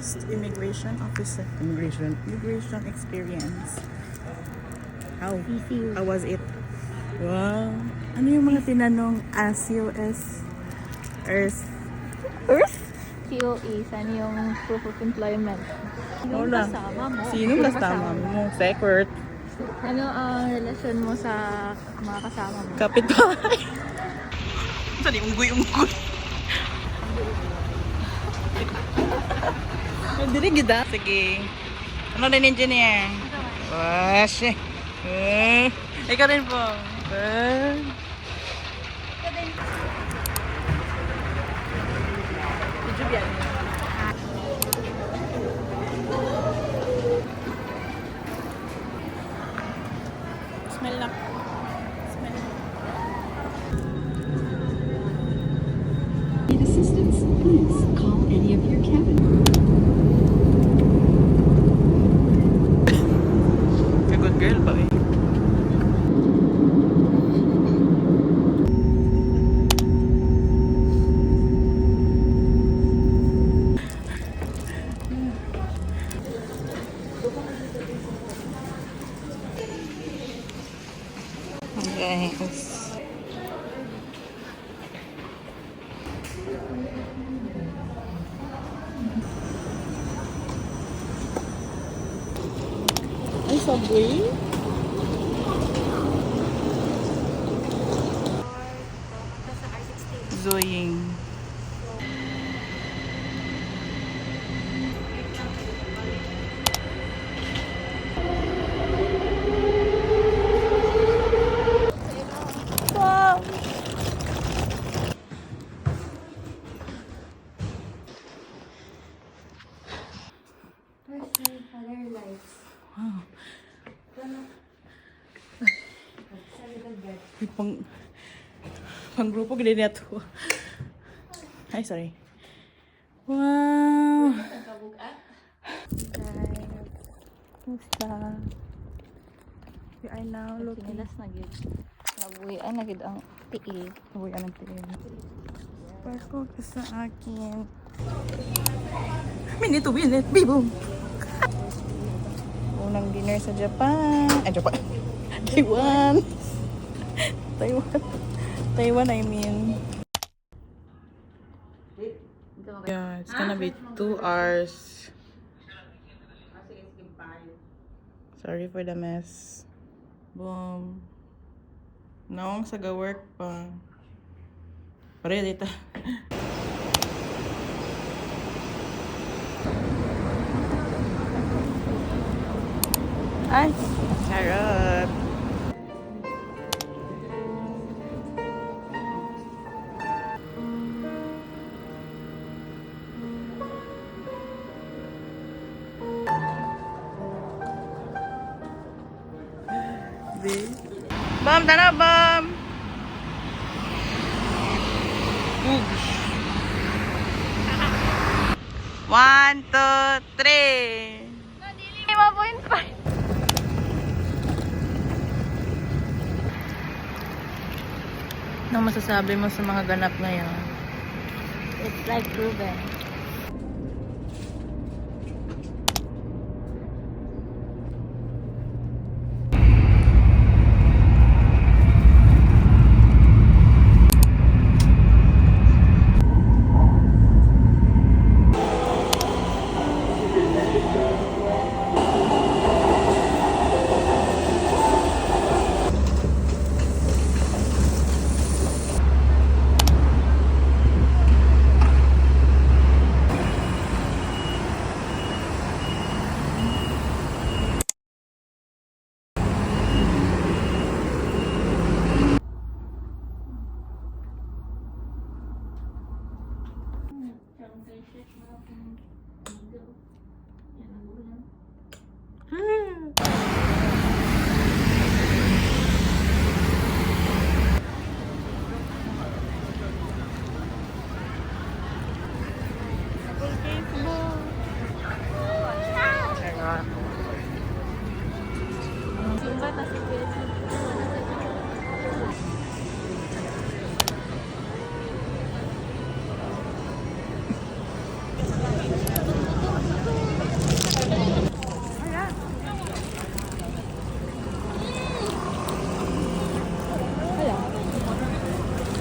first immigration officer. Immigration experience. How? CCU. How was it? Wow. Ano yung mga tinanong as US Earth? COE, saan yung proof of employment? Yung Wala. kasama mo. Sinong kasama mo? Secret. Ano ang relasyon mo sa mga kasama mo? Kapitbahay. Saan yung unggoy-unggoy? Dili gida. Sige. Ano rin engineer? Wash. Ikaw rin po. YouTube yan. Smell na. Smell. Need assistance? Please call any of your cabin. A good girl ba eh? Guys. Ay, Subway? Zoying. Wow! Wow. Pang grupo gini na to. Ay, sorry. Wow! Guys, we are now looking. Sinilas na gid. Nabuhian na gid ang tiil. Nabuyan ang tiil. Parko ka sa akin. Minute to minute, bibong! Unang dinner sa Japan. Ay, Japan. Taiwan. Taiwan, I mean. Yeah, it's gonna be 2 hours. Sorry for the mess. Boom. Naong sa work pa. Pare dito. Ay, sarap. Bam, tara, bam! Oops. 1, 2, 3. 5.5. Anong masasabi mo sa mga ganap ngayon? It's like proven.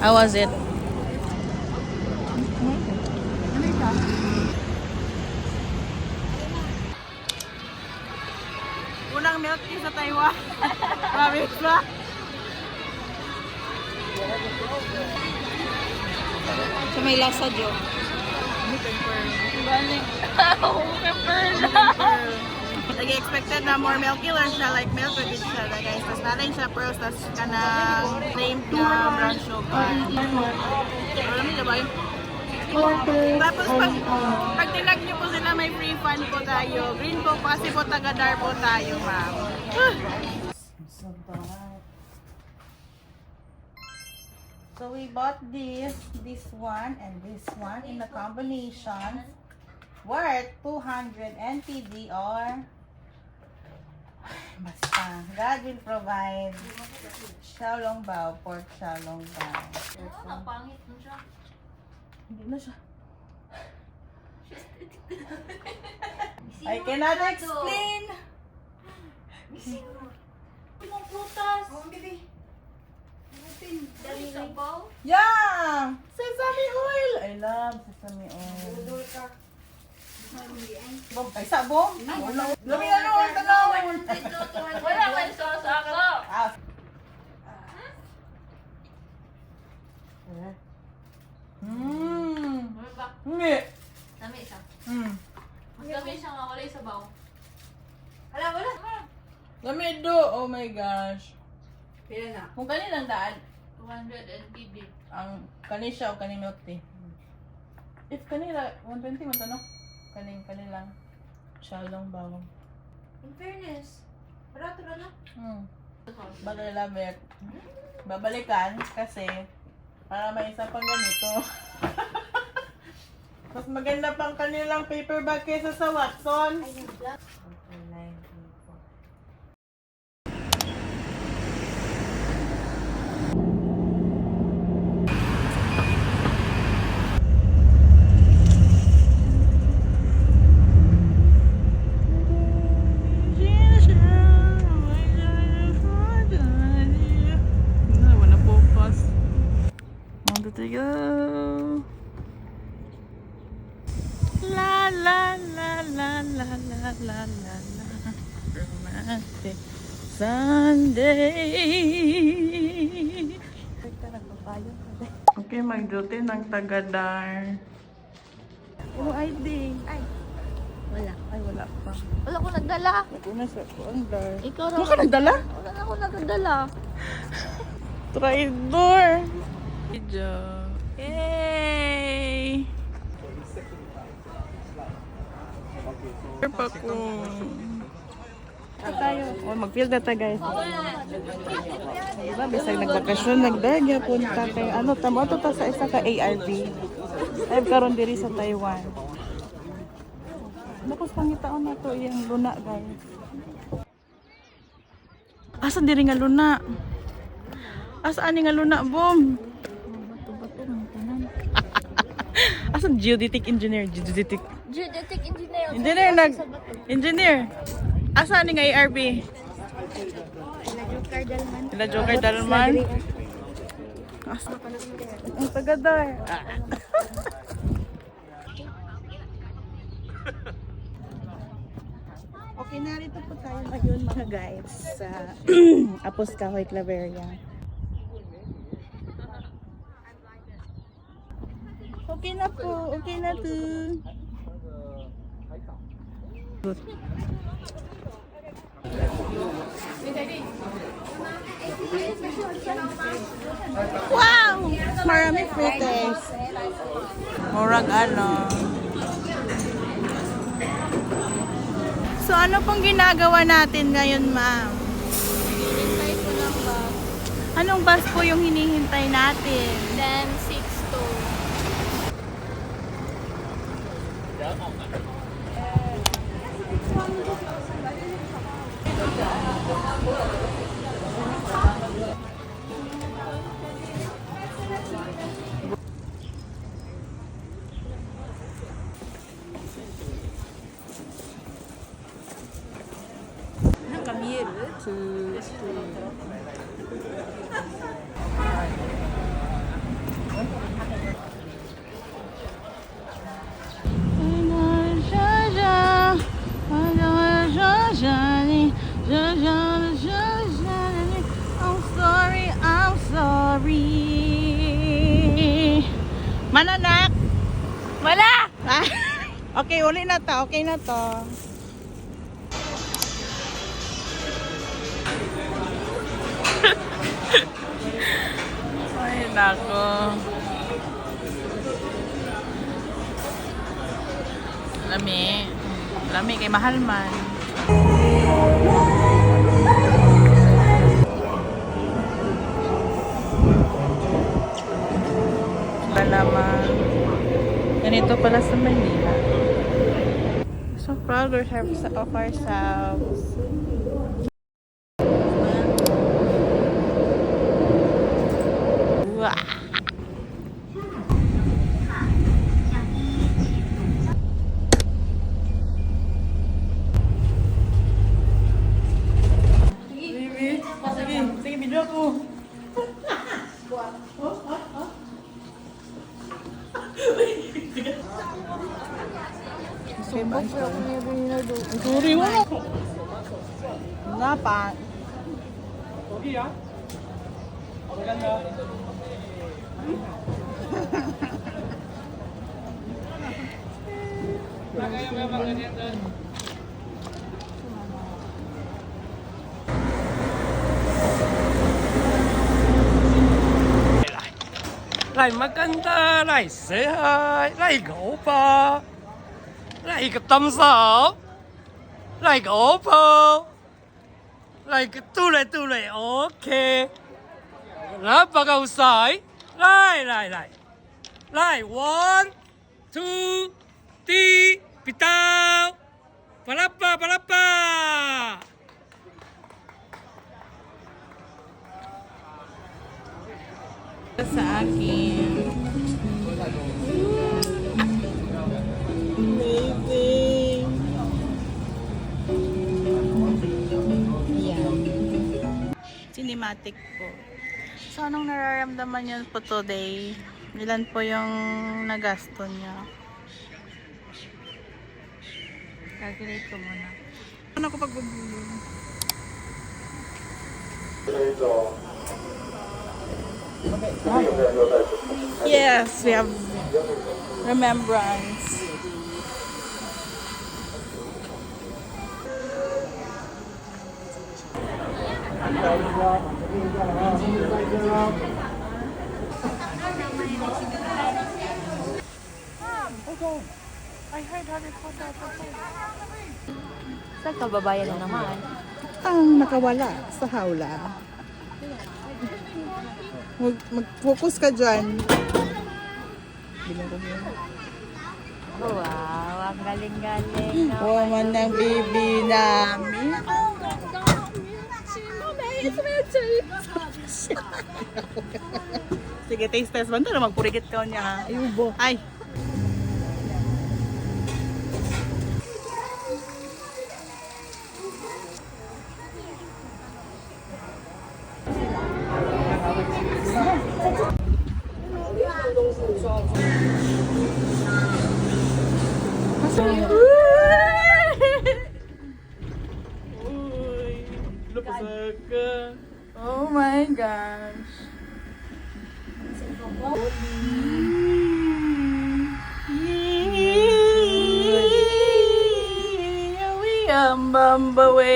How was it? Unang milk tea sa Taiwan. Promise ba? So may lasa, Jo. Nag-expected na more milky lang siya, like milk with siya, guys. Tapos natin siya pearls, tapos ka na named na brown sugar. Alam niyo ba yun? Tapos pag tinag niyo po sila, may free fun po tayo. Green po kasi po taga-dar po tayo, ma'am. So we bought this one, and this one in the combination worth 200 NTD or basta. God will provide xiaolongbao, pork xiaolongbao. Pangit mo siya. Hindi na siya. I cannot explain. Ibang prutas. Dali sabaw. Yeah! Sesame oil! I love sesame oil. Bom, ay sabong? Lami ano ang tanawin? Wala may sauce ako. Ano ba? Hindi. Dami isa. Mas dami siya nga wala yung sabaw. Wala. Lami do. Oh my gosh. Pila na? Kung kanilang daan, 200 NTD. ang kanisya o kaninot eh. If kanila, 120 man to no? Kanilang xiaolongbao. In fairness, barato na na. Bagay labet. Babalikan kasi para may isa pang ganito. Mas maganda pang kanilang paper bag kaysa sa Watson. To go. La la la la la la la la la. Romantic Sunday. Okay, mag-duty ng tagadar. Oh, ID. Ay. Wala. Ay, wala pa. Wala ko nagdala. Ako na sa kuandar. Ikaw Wala ka nagdala? Wala na ako nagdala. Traidor. Video. Yay! Pa ko. Tayo. Oh, mag-field na tayo, guys. Diba, bisag nagbakasyon, nagdagya punta kay ano, tamo to ta sa isa ka ARV. Ay karon diri sa Taiwan. Nakos pangitaon na to iyang luna, guys. Asa diri nga luna? Asaan nga luna, boom? Asan geodetic engineer? Geodetic engineer. Engineer. Asan nga ARB? Ila Joker Dalman. Asa ang tagadar. Okay, narito po tayo ngayon mga guys sa Apos Kahoy Claveria. Okay na po, okay na to. Good. Wow! Marami fruites. Murag ano. So ano pong ginagawa natin ngayon, ma'am? Hinihintay ko ng bus. Anong bus po yung hinihintay natin? Then 6 to. Mananak! Wala! Ah, okay, uli na to. Okay na to. Ay, nako. Lami. Lami kay mahal man. Balaman. Ganito pala sa Manila. So proud of ourselves. Wow. Sige, video ko. Sorry, wala ko. Nga pa. Lại maganda, lại say hi, lại gỗ pa, lại cái tâm sở, lại gỗ pa, lại cái tu lại, ok. Lá bà cầu sải, lại, 1, 2, 3, bitaw, palapa. Sa akin. Baby. Yan. Cinematic po. So, anong nararamdaman niyo po today? Ilan po yung nagasto niya? Calculate ko muna. Ano ko pagbubuli? Yes, we have remembrance. I heard Harry Potter. Saan kababayan na naman? Ang nakawala sa hawla. Mag-focus ka dyan. Oh, wow, ang galing-galing. Woman ng baby namin. Sige, taste test. Banda na magpurigit ka niya. Ayubo. Ay. Oh my gosh. We am Bambawe.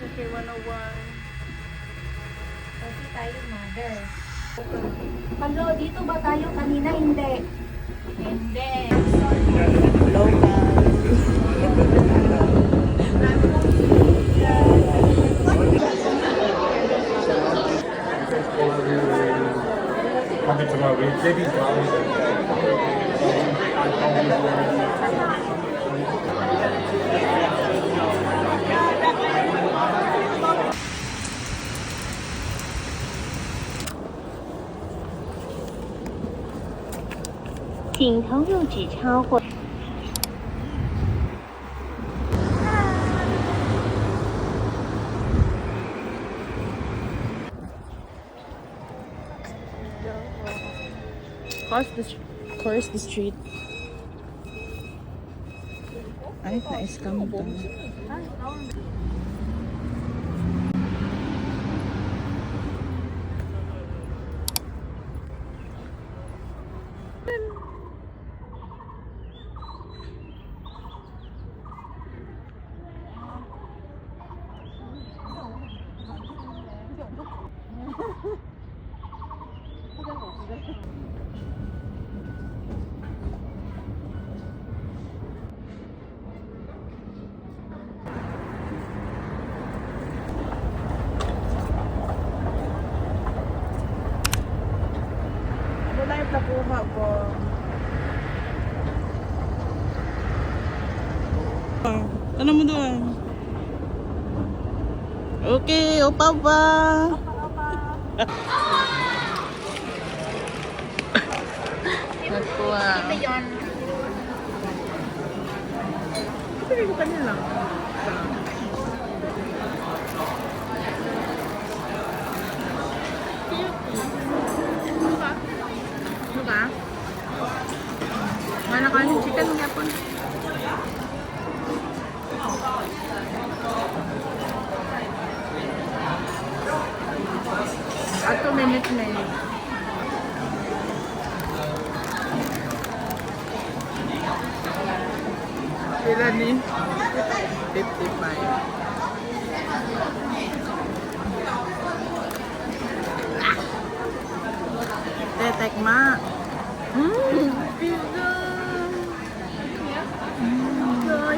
Okay, 101. Pati tayo, mother. Palo, dito ba tayo kanina? Hindi. Hindi. Local. Cross the street. Ay, na-scam to. Tanong mo doon. Okay, opa pa. Nagkuha. Ito yun. Sige ko kanila. Ano ba? Mana ka ng chicken ng yapon? At 2 minutes na yun. Sila ni 55. Tetek ma. Pizza. Joy.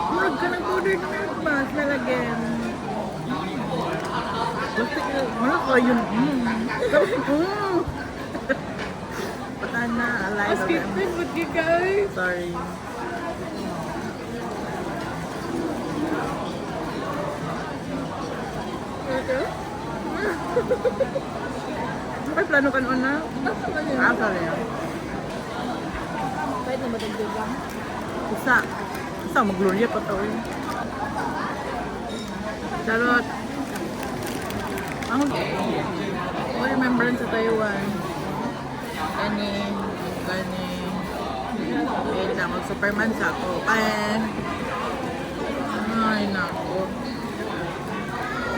Murag ka ng powder na milk mask lalagyan. Basta wala ka yun. Patan na, alive. Skipin, ba't di guys? Sorry. Ito? May plano ka noon na? Ah, sorry. Pwede na madagdagan. Isa. Isa, mag-gloria pa to eh. Charot. Ang remembrance sa Taiwan. Gani. Wait lang, mag-superman sa ako. Ay, nako.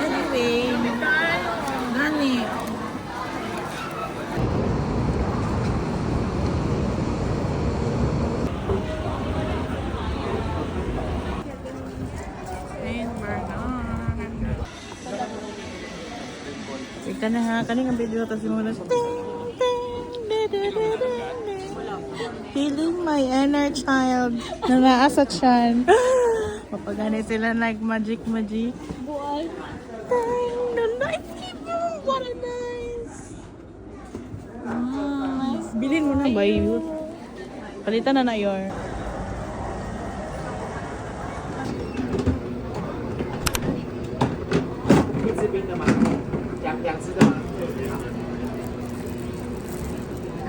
Anyway. Gani. Ika na ha, kaning ang video tapos mo na feeling my inner child na naa sa tiyan. Mapagani sila magic. Buwan. The nice people, what a nice. Bilhin mo na ba yun? Palitan na yun.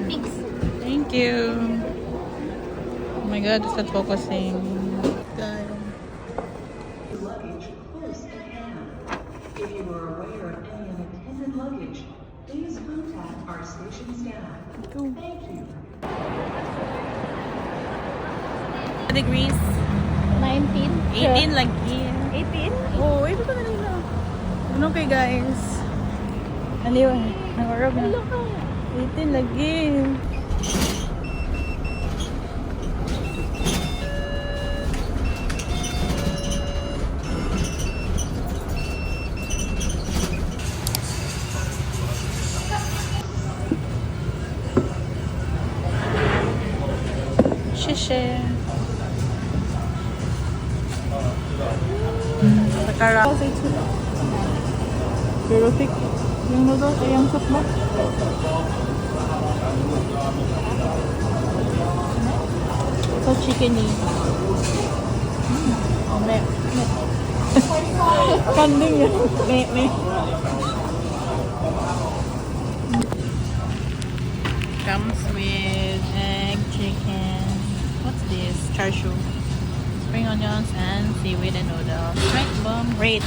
Thanks. Thank you. Oh my god, it's not focusing. God. Luggage close at hand. If you are aware of any unattended luggage, please contact our station staff. Thank you. Degrees? 19. 18 lagi. 18? Oh, ito pa nila. Ano kay guys? Aliw, nang-orab na. 18 lagi. Shishe. Sakara. Pero thick. Yung noodles ay yung soup mo. So chickeny. Me. Kanding yun. Me. Comes with egg, chicken. What's this? Char siu. Spring onions and seaweed and noodles. Right, bomb. Great.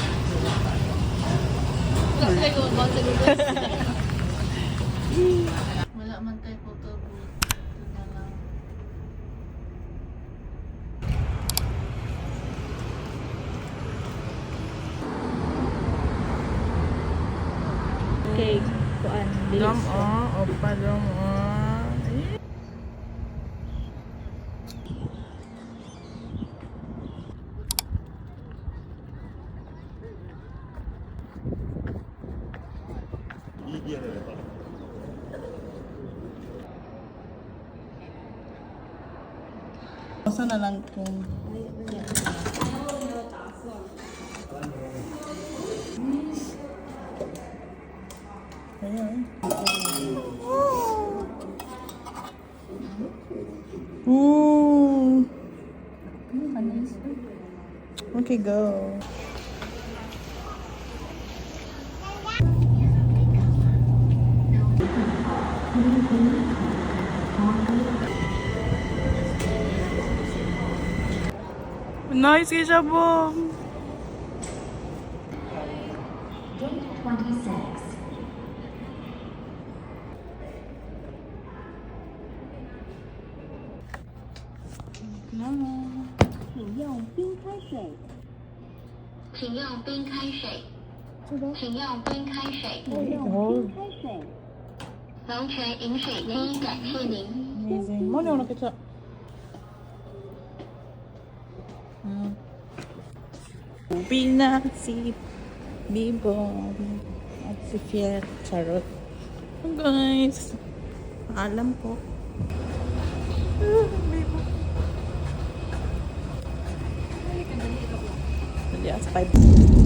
Wala man tayo photo booth. Ito na lang. Okay. Kuan. Dom opa dom Basta na lang kung Ooh. Okay, go. Nice kay Shabong. Gate 26. No. 请用冰开水。请用冰开水。请用冰开水。请用冰开水。龙泉饮水机感谢您。 Amazing. Mo na nakita. Ubi na si Bibong at si Fiat. Charot. So guys, alam ko. Bibong. Dali, 5